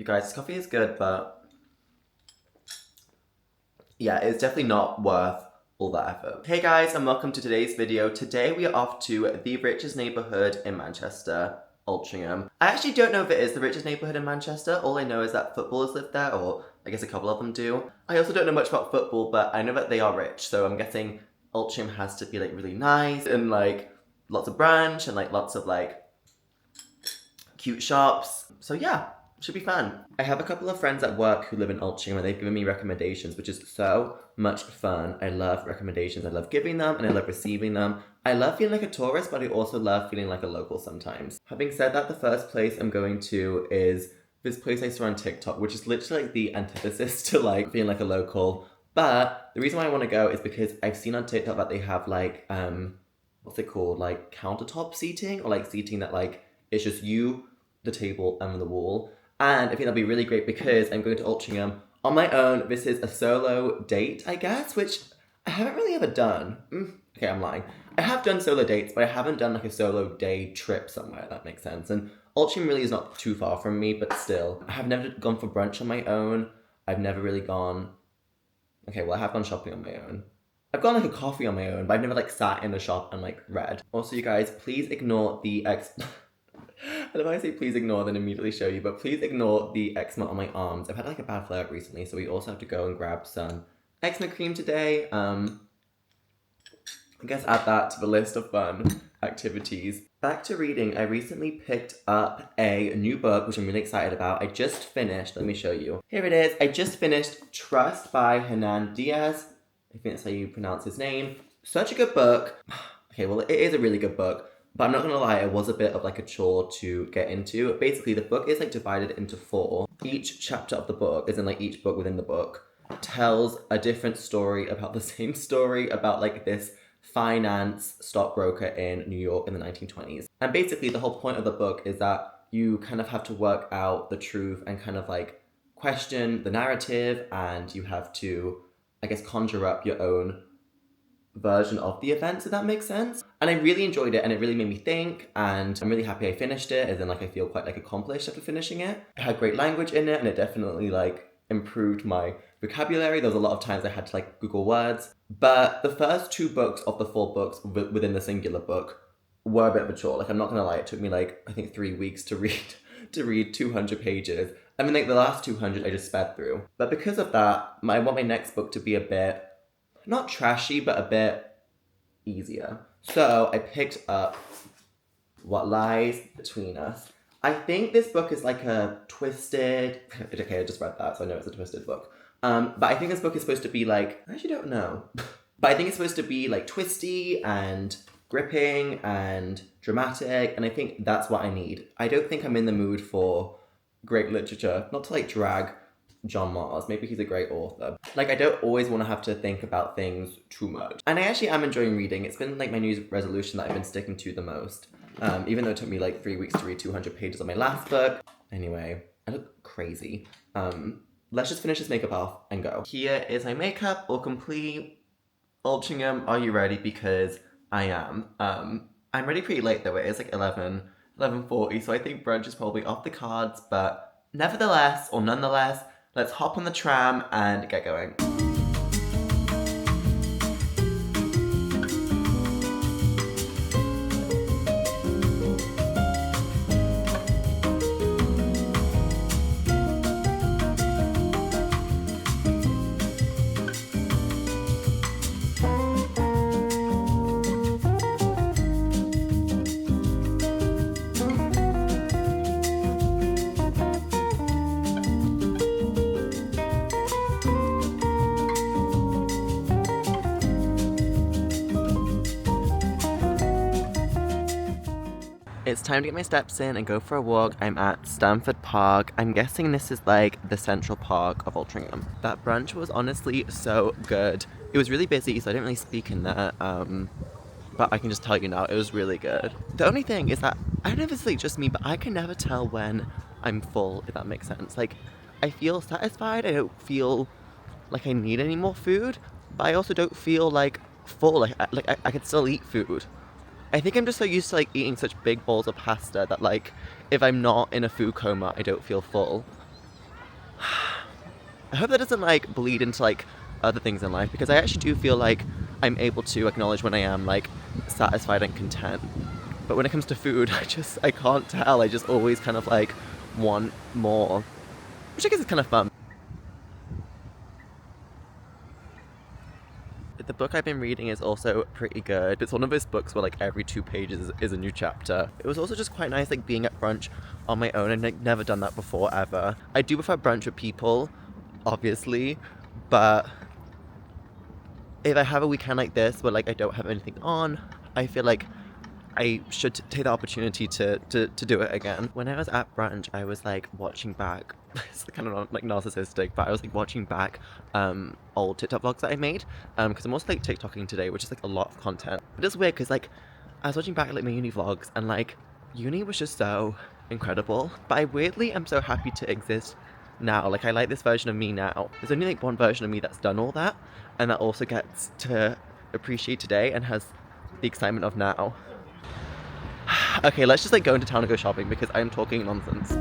guys, this coffee is good, but yeah, it's definitely not worth all that effort. Hey guys, and welcome to today's video. Today we are off to the richest neighbourhood in Manchester, Altrincham. I actually don't know if it is the richest neighbourhood in Manchester. All I know is that footballers live there, or I guess a couple of them do. I also don't know much about football, but I know that they are rich, so I'm guessing Altrincham has to be like really nice and like lots of brunch and like lots of like cute shops. So yeah, should be fun. I have a couple of friends at work who live in Altrincham and they've given me recommendations, which is so much fun. I love recommendations. I love giving them and I love receiving them. I love feeling like a tourist, but I also love feeling like a local sometimes. Having said that, the first place I'm going to is this place I saw on TikTok, which is literally like the antithesis to like feeling like a local. But the reason why I want to go is because I've seen on TikTok that they have like, what's it called? Like countertop seating, or like seating that like, it's just you, the table, and the wall. And I think that'll be really great because I'm going to Altrincham on my own. This is a solo date, I guess, which I haven't really ever done. Okay, I'm lying. I have done solo dates, but I haven't done like a solo day trip somewhere, if that makes sense. And Altrincham really is not too far from me, but still. I have never gone for brunch on my own. I've never really gone... Okay, well, I have gone shopping on my own. I've gone like a coffee on my own, but I've never like sat in a shop and like read. Also, you guys, please ignore the I don't know why I say please ignore, then immediately show you, but please ignore the eczema on my arms. I've had like a bad flare up recently, so we also have to go and grab some eczema cream today. I guess add that to the list of fun activities. Back to reading, I recently picked up a new book, which I'm really excited about. I just finished, let me show you. Here it is. I just finished Trust by Hernan Diaz. I think that's how you pronounce his name. Such a good book. Okay, well, it is a really good book. But I'm not gonna lie, it was a bit of like a chore to get into. Basically, the book is like divided into 4. Each chapter of the book, as in like each book within the book, tells a different story about the same story about like this finance stockbroker in New York in the 1920s. And basically the whole point of the book is that you kind of have to work out the truth and kind of like question the narrative, and you have to, I guess, conjure up your own version of the events, if that makes sense. And I really enjoyed it, and it really made me think, and I'm really happy I finished it, as in like I feel quite like accomplished after finishing it. It had great language in it, and it definitely like improved my vocabulary. There was a lot of times I had to like Google words. But the first 2 books of the 4 books within the singular book were a bit of a chore. Like, I'm not gonna lie, it took me like I think 3 weeks to read 200 pages. I mean, like the last 200 I just sped through. But because of that, I want my next book to be a bit, not trashy, but a bit easier. So I picked up What Lies Between Us. I think this book is like a twisted... Okay, I just read that, so I know it's a twisted book. But I think this book is supposed to be like... I actually don't know. But I think it's supposed to be like twisty and gripping and dramatic, and I think that's what I need. I don't think I'm in the mood for great literature. Not to like drag John Mars, maybe he's a great author. Like, I don't always want to have to think about things too much. And I actually am enjoying reading. It's been like my New Year's resolution that I've been sticking to the most. Even though it took me like 3 weeks to read 200 pages on my last book. Anyway, I look crazy. Let's just finish this makeup off and go. Here is my makeup, all complete. Altrincham, are you ready? Because I am. I'm ready pretty late though. It is like 11:40, so I think brunch is probably off the cards, but nevertheless, or nonetheless, let's hop on the tram and get going. It's time to get my steps in and go for a walk. I'm at Stamford Park. I'm guessing this is like the central park of Altrincham. That brunch was honestly so good. It was really busy, so I didn't really speak in there. But I can just tell you now, it was really good. The only thing is that, I don't know if it's like just me, but I can never tell when I'm full, if that makes sense. Like, I feel satisfied. I don't feel like I need any more food, but I also don't feel like full. I could still eat food. I think I'm just so used to like eating such big bowls of pasta that like if I'm not in a food coma, I don't feel full. I hope that doesn't like bleed into like other things in life, because I actually do feel like I'm able to acknowledge when I am like satisfied and content. But when it comes to food, I can't tell. I just always kind of like want more, which I guess is kind of fun. The book I've been reading is also pretty good. It's one of those books where like every 2 pages is a new chapter. It was also just quite nice like being at brunch on my own, and like never done that before ever. I do prefer brunch with people, obviously, but if I have a weekend like this where like I don't have anything on, I feel like I should take the opportunity to do it again. When I was at brunch, I was like watching back, it's kind of like narcissistic, but I was like watching back old TikTok vlogs that I made, because I'm also like TikToking today, which is like a lot of content. But it's weird because like I was watching back like my uni vlogs, and like uni was just so incredible. But I weirdly am so happy to exist now. Like I like this version of me now. There's only like one version of me that's done all that, and that also gets to appreciate today and has the excitement of now. Okay, let's just like go into town and go shopping, because I'm talking nonsense.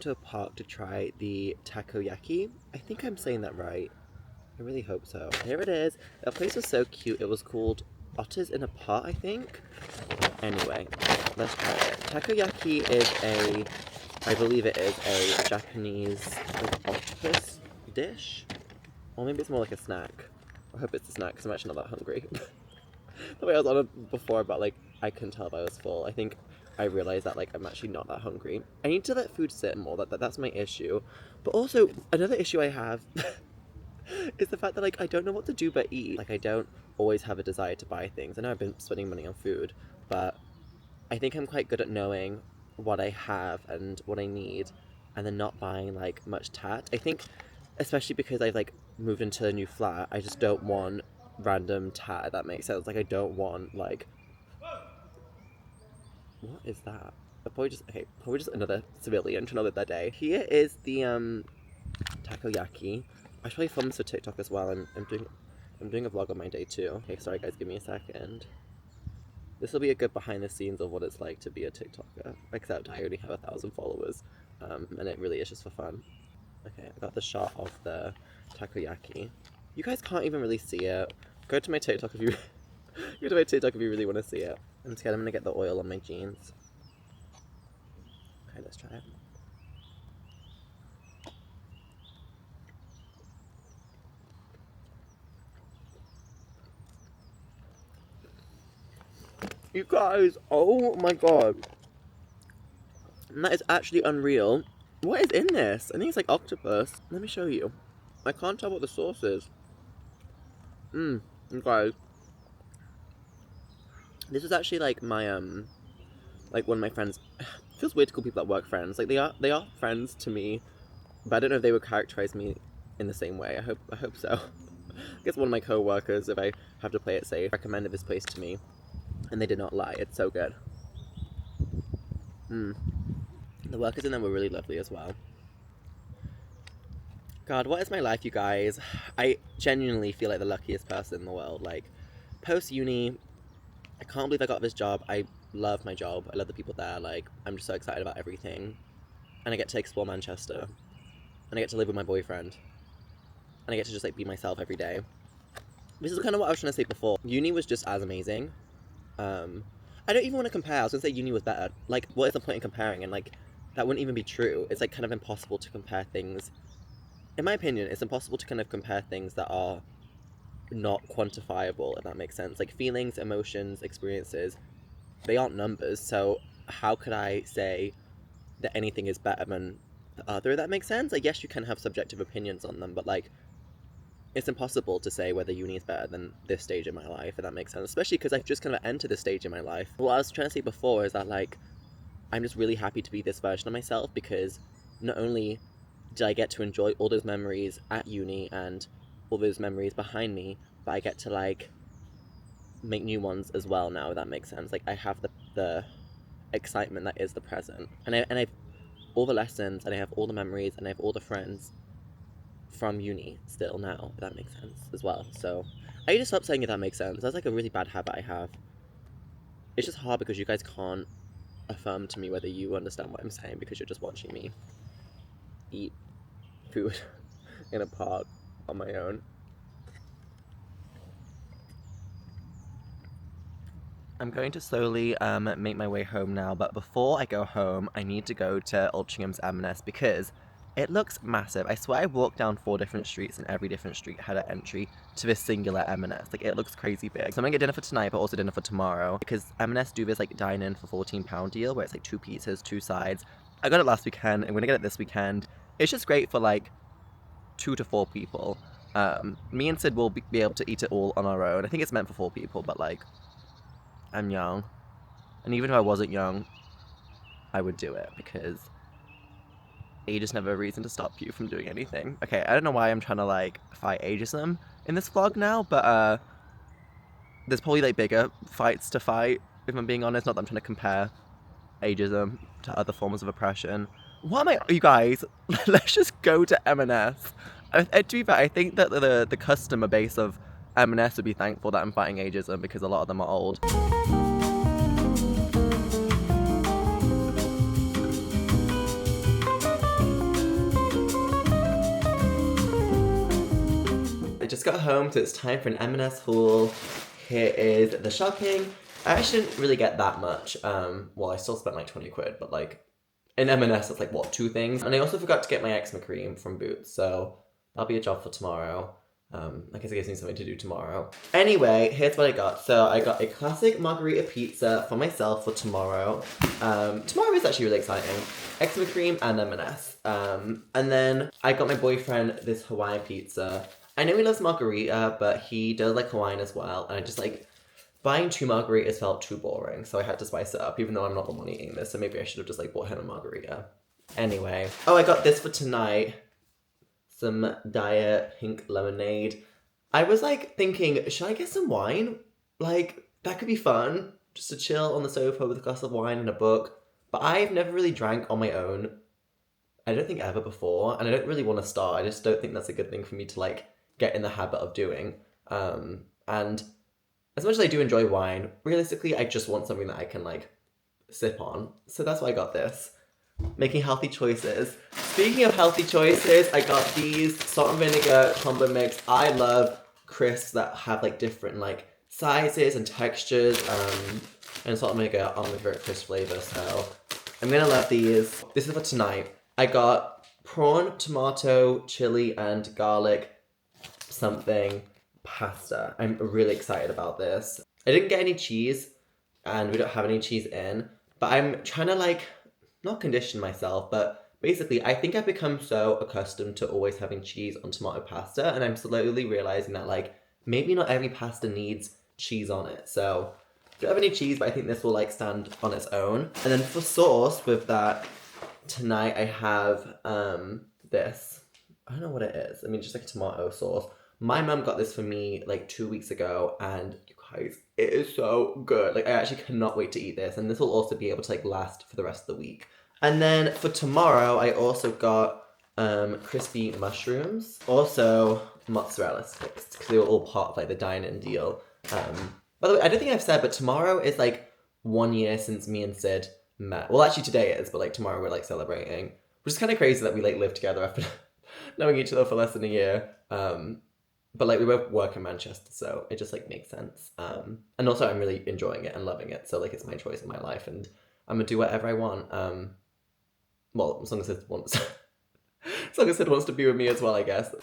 To a park to try the takoyaki. I think I'm saying that right. I really hope so. Here it is. The place was so cute. It was called Otters in a Pot, I think. Anyway, let's try it. Takoyaki is I believe it is a Japanese like, octopus dish. Or maybe it's more like a snack. I hope it's a snack because I'm actually not that hungry. The way I was on it before about like I couldn't tell if I was full. I think I realized that like I'm actually not that hungry. I need to let food sit more. That's my issue. But also another issue I have is the fact that like I don't know what to do but eat. Like I don't always have a desire to buy things. I know I've been spending money on food, but I think I'm quite good at knowing what I have and what I need, and then not buying like much tat. I think especially because I've like moved into a new flat, I just don't want random tat, if that makes sense. Like I don't want like, what is that? Probably just another civilian trying to live their day. Here is the takoyaki. I should probably film this for TikTok as well. I'm doing a vlog on my day too. Okay, sorry guys, give me a second. This will be a good behind the scenes of what it's like to be a TikToker, except I only have 1,000 followers, and it really is just for fun. Okay, I got the shot of the takoyaki. You guys can't even really see it. Go to my TikTok if you go to my TikTok if you really want to see it. I'm scared I'm gonna get the oil on my jeans. Okay, let's try it. You guys, oh my god. That is actually unreal. What is in this? I think it's like octopus. Let me show you. I can't tell what the sauce is. You guys. This is actually like my like one of my friends. It feels weird to call people at work friends. Like they are friends to me, but I don't know if they would characterize me in the same way. I hope so. I guess one of my co-workers, if I have to play it safe, recommended this place to me, and they did not lie. It's so good. The workers in them were really lovely as well. God, what is my life, you guys? I genuinely feel like the luckiest person in the world. Like, post-uni, I can't believe I got this job. I love my job. I love the people there. Like, I'm just so excited about everything. And I get to explore Manchester. And I get to live with my boyfriend. And I get to just, like, be myself every day. This is kind of what I was trying to say before. Uni was just as amazing. I don't even want to compare. I was going to say uni was better. Like, what is the point in comparing? And, like, that wouldn't even be true. It's, like, kind of impossible to compare things. In my opinion, it's impossible to kind of compare things that are not quantifiable, if that makes sense. Like, feelings, emotions, experiences, they aren't numbers. So how could I say that anything is better than the other, if that makes sense? Like, yes, you can have subjective opinions on them, but, like, it's impossible to say whether uni is better than this stage in my life, if that makes sense. Especially because I've just kind of entered this stage in my life. What I was trying to say before is that, like, I'm just really happy to be this version of myself, because not only did I get to enjoy all those memories at uni and all those memories behind me, but I get to, like, make new ones as well now, if that makes sense. Like, I have the excitement that is the present. And I've all the lessons, and I have all the memories, and I have all the friends from uni still now, if that makes sense as well. So I need to stop saying if that makes sense. That's like a really bad habit I have. It's just hard because you guys can't affirm to me whether you understand what I'm saying, because you're just watching me eat food in a park on my own. I'm going to slowly make my way home now, but before I go home, I need to go to Altringham's M&S because it looks massive. I swear I walked down 4 different streets and every different street had an entry to this singular M&S. Like, it looks crazy big. So I'm gonna get dinner for tonight, but also dinner for tomorrow, because M&S do this like dine-in for £14 deal where it's like 2 pizzas, 2 sides. I got it last weekend, I'm gonna get it this weekend. It's just great for like 2 to 4 people. Me and Sid will be able to eat it all on our own. I think it's meant for 4 people, but like, I'm young, and even if I wasn't young, I would do it, because age is never a reason to stop you from doing anything. Okay, I don't know why I'm trying to like fight ageism in this vlog now, but there's probably like bigger fights to fight, if I'm being honest. Not that I'm trying to compare ageism to other forms of oppression. What am I, you guys? Let's just go to M&S. To be fair, I think that the customer base of M&S would be thankful that I'm fighting ageism, because a lot of them are old. I just got home, so it's time for an M&S haul. Here is the shopping. I actually didn't really get that much. Well, I still spent like 20 quid, but like in M&S it's like, what, 2 things? And I also forgot to get my eczema cream from Boots, so that'll be a job for tomorrow. I guess it gives me something to do tomorrow. Anyway, here's what I got. So I got a classic margarita pizza for myself for tomorrow. Tomorrow is actually really exciting. Eczema cream and M&S. And then I got my boyfriend this Hawaiian pizza. I know he loves margarita, but he does like Hawaiian as well. And I just like, buying 2 margaritas felt too boring, so I had to spice it up, even though I'm not the one eating this, so maybe I should have just like bought him a margarita. Anyway. Oh, I got this for tonight. Some diet pink lemonade. I was like thinking, should I get some wine? Like, that could be fun, just to chill on the sofa with a glass of wine and a book. But I've never really drank on my own. I don't think ever before, and I don't really want to start. I just don't think that's a good thing for me to like get in the habit of doing. And as much as I do enjoy wine, realistically, I just want something that I can like sip on. So that's why I got this. Making healthy choices. Speaking of healthy choices, I got these salt and vinegar combo mix. I love crisps that have like different like sizes and textures. And salt and vinegar are my favorite crisp flavor, so I'm gonna love these. This is for tonight. I got prawn, tomato, chili, and garlic something pasta. I'm really excited about this. I didn't get any cheese, and we don't have any cheese in, but I'm trying to like, not condition myself, but basically I think I've become so accustomed to always having cheese on tomato pasta, and I'm slowly realizing that like, maybe not every pasta needs cheese on it. So I don't have any cheese, but I think this will like stand on its own. And then for sauce with that, tonight I have this. I don't know what it is. I mean, just like a tomato sauce. My mum got this for me like 2 weeks ago, and you guys, it is so good. Like, I actually cannot wait to eat this, and this will also be able to like last for the rest of the week. And then for tomorrow, I also got crispy mushrooms, also mozzarella sticks, because they were all part of like the dine-in deal. By the way, I don't think I've said, but tomorrow is like 1 year since me and Sid met. Well, actually today is, but like tomorrow we're like celebrating, which is kind of crazy that we like lived together after knowing each other for less than a year. But like we both work in Manchester, so it just like makes sense. And also I'm really enjoying it and loving it, so like it's my choice in my life, and I'm gonna do whatever I want. Well, as long as Sid wants, as long as Sid wants to be with me as well, I guess.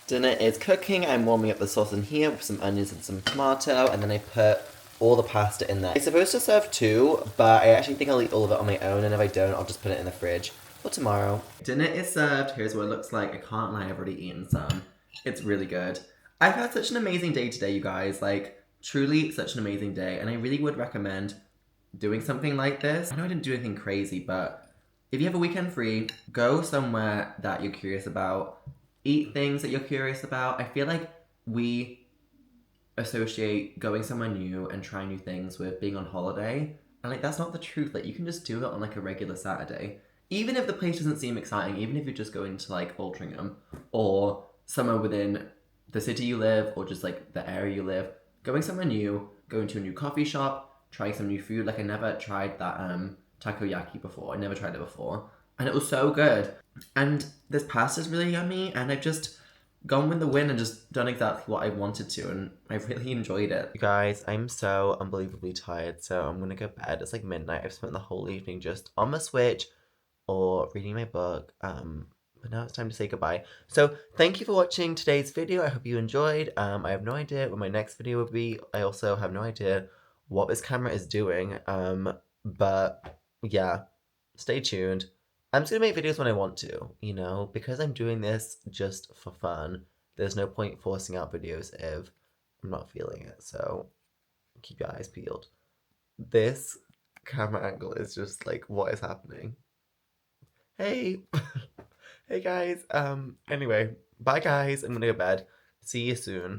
Dinner is cooking. I'm warming up the sauce in here with some onions and some tomato, and then I put all the pasta in there. I'm supposed to serve 2, but I actually think I'll eat all of it on my own, and if I don't, I'll just put it in the fridge for tomorrow. Dinner is served. Here's what it looks like. I can't lie, I've already eaten some. It's really good. I've had such an amazing day today, you guys. Like, truly such an amazing day. And I really would recommend doing something like this. I know I didn't do anything crazy, but if you have a weekend free, go somewhere that you're curious about. Eat things that you're curious about. I feel like we associate going somewhere new and trying new things with being on holiday. And like that's not the truth. Like you can just do it on like a regular Saturday. Even if the place doesn't seem exciting, even if you're just going to like Altrincham or somewhere within the city you live or just like the area you live, going somewhere new, going to a new coffee shop, trying some new food. Like I never tried that takoyaki before. I never tried it before. And it was so good. And this pasta's really yummy and I've just gone with the wind and just done exactly what I wanted to, and I've really enjoyed it. You guys, I'm so unbelievably tired, so I'm gonna go to bed. It's like midnight. I've spent the whole evening just on my Switch or reading my book. But now it's time to say goodbye. So thank you for watching today's video. I hope you enjoyed. I have no idea what my next video will be. I also have no idea what this camera is doing. But yeah, stay tuned. I'm just gonna make videos when I want to, you know, because I'm doing this just for fun. There's no point forcing out videos if I'm not feeling it. So keep your eyes peeled. This camera angle is just like, what is happening? Hey, hey guys. Anyway, bye guys. I'm gonna go to bed. See you soon.